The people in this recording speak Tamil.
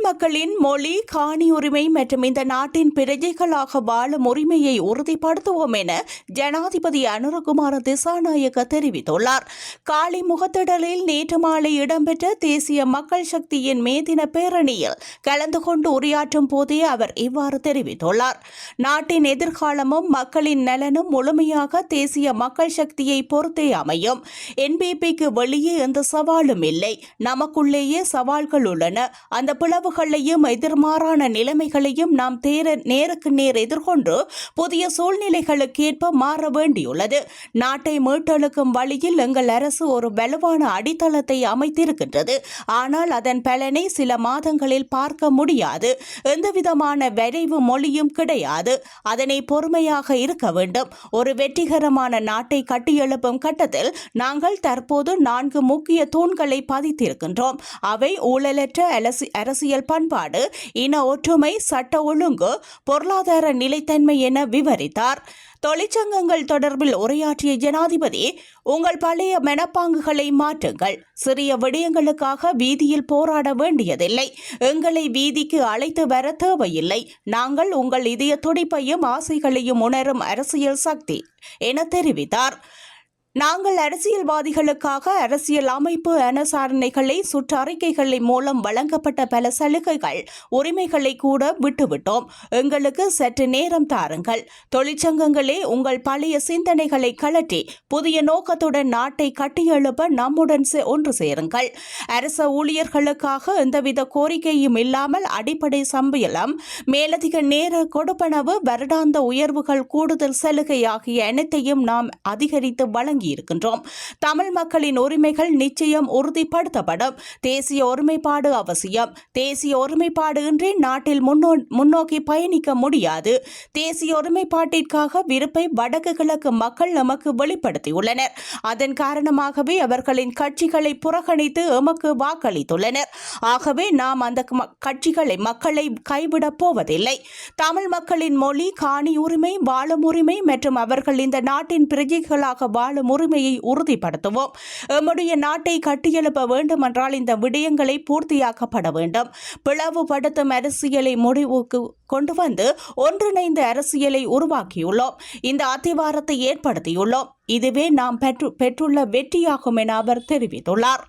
மக்களின் மொழி, காணி உரிமை மற்றும் இந்த நாட்டின் பிரஜைகளாக வாழும் உரிமையை உறுதிப்படுத்துவோம் என ஜனாதிபதி அனுரகுமார திசாநாயக்க தெரிவித்துள்ளார். காலி முகத்திடலில் நேற்று மாலை இடம்பெற்ற தேசிய மக்கள் சக்தியின் மேதின பேரணியில் கலந்து கொண்டு உரையாற்றும் போதே அவர் இவ்வாறு தெரிவித்துள்ளார். நாட்டின் எதிர்காலமும் மக்களின் நலனும் முழுமையாக தேசிய மக்கள் சக்தியை பொறுத்தே அமையும். என்பிபிக்கு வெளியே எந்த சவாலும் இல்லை, நமக்குள்ளேயே சவால்கள் உள்ளன. அந்த பிளவுகளையும் எதிர்மாறான நிலைமைகளையும் நாம் நேருக்கு நேர் எதிர்கொண்டு புதிய சூழ்நிலைகளுக்கேற்ப மாற வேண்டியுள்ளது. நாட்டை மீட்டெழுக்கும் வழியில் எங்கள் அரசு ஒரு வலுவான அடித்தளத்தை அமைத்திருக்கின்றது. ஆனால் அதன் பலனை சில மாதங்களில் பார்க்க முடியாது. எந்தவிதமான விரைவு மொழியும் கிடையாது. அதனை பொறுமையாக இருக்க வேண்டும். ஒரு வெற்றிகரமான நாட்டை கட்டியெழுப்பும் கட்டத்தில் நாங்கள் தற்போது 4 முக்கிய தூண்களை பதித்திருக்கின்றோம். அவை ஊழலற்ற அரசியல் பண்பாடு, இன ஒற்றுமை, சட்ட ஒழுங்கு, பொருளாதார நிலைத்தன்மை என விவரித்தார். தொழிற்சங்கங்கள் தொடர்பில் உரையாற்றிய ஜனாதிபதி, உங்கள் பழைய மனப்பாங்குகளை மாற்றுங்கள். சிறிய விடயங்களுக்காக வீதியில் போராட வேண்டியதில்லை. எங்களை வீதிக்கு அழைத்து வர தேவையில்லை. நாங்கள் உங்கள் இதய துடிப்பையும் ஆசைகளையும் உணரும் அரசியல் சக்தி என தெரிவித்தார். நாங்கள் அரசியல்வாதிகளுக்காக அரசியல் அமைப்பு அனுசரணைகளை சுற்றறிக்கைகளை மூலம் வழங்கப்பட்ட பல சலுகைகள், உரிமைகளை கூட விட்டுவிட்டோம். எங்களுக்கு சற்று நேரம் தாருங்கள். தொழிற்சங்கங்களே, உங்கள் பழைய சிந்தனைகளை கழற்றி புதிய நோக்கத்துடன் நாட்டை கட்டியெழுப்ப நம்முடன் ஒன்று சேருங்கள். அரச ஊழியர்களுக்காக எந்தவித கோரிக்கையும் இல்லாமல் அடிப்படை சம்பளம், மேலதிக நேர கொடுப்பனவு, வருடாந்த உயர்வுகள், கூடுதல் சலுகை ஆகிய அனைத்தையும் நாம் அதிகரித்து வழங்கி இருக்கின்றோம். தமிழ் மக்களின் உரிமைகள் நிச்சயம் உறுதிப்படுத்தப்படும். தேசிய ஒருமைப்பாடு அவசியம். தேசிய ஒருமைப்பாடு இன்றி நாட்டில் முன்னோக்கி பயணிக்க முடியாது. தேசிய ஒருமைப்பாட்டிற்காக விருப்பை வடக்கு கிழக்கு மக்கள் நமக்கு வெளிப்படுத்தியுள்ளனர். அதன் காரணமாகவே அவர்களின் கட்சிகளை புறக்கணித்து எமக்கு வாக்களித்துள்ளனர். ஆகவே நாம் அந்த மக்களை கைவிடப் போவதில்லை. தமிழ் மக்களின் மொழி, காணி உரிமை, வாழும் உரிமை மற்றும் அவர்கள் இந்த நாட்டின் பிரஜைகளாக வாழும் உரிமையை உறுதிப்படுத்துவோம். எம்முடைய நாட்டை கட்டியெழுப்ப வேண்டுமென்றால் இந்த விடயங்களை பூர்த்தியாக்கப்பட வேண்டும். பிளவுபடுத்தும் அரசியலை முடிவுக்கு கொண்டு வந்து ஒன்றிணைந்த அரசியலை உருவாக்கியுள்ளோம். இந்த அத்திவாரத்தை ஏற்படுத்தியுள்ளோம். இதுவே நாம் பெற்றுள்ள வெற்றியாகும் என அவர் தெரிவித்துள்ளார்.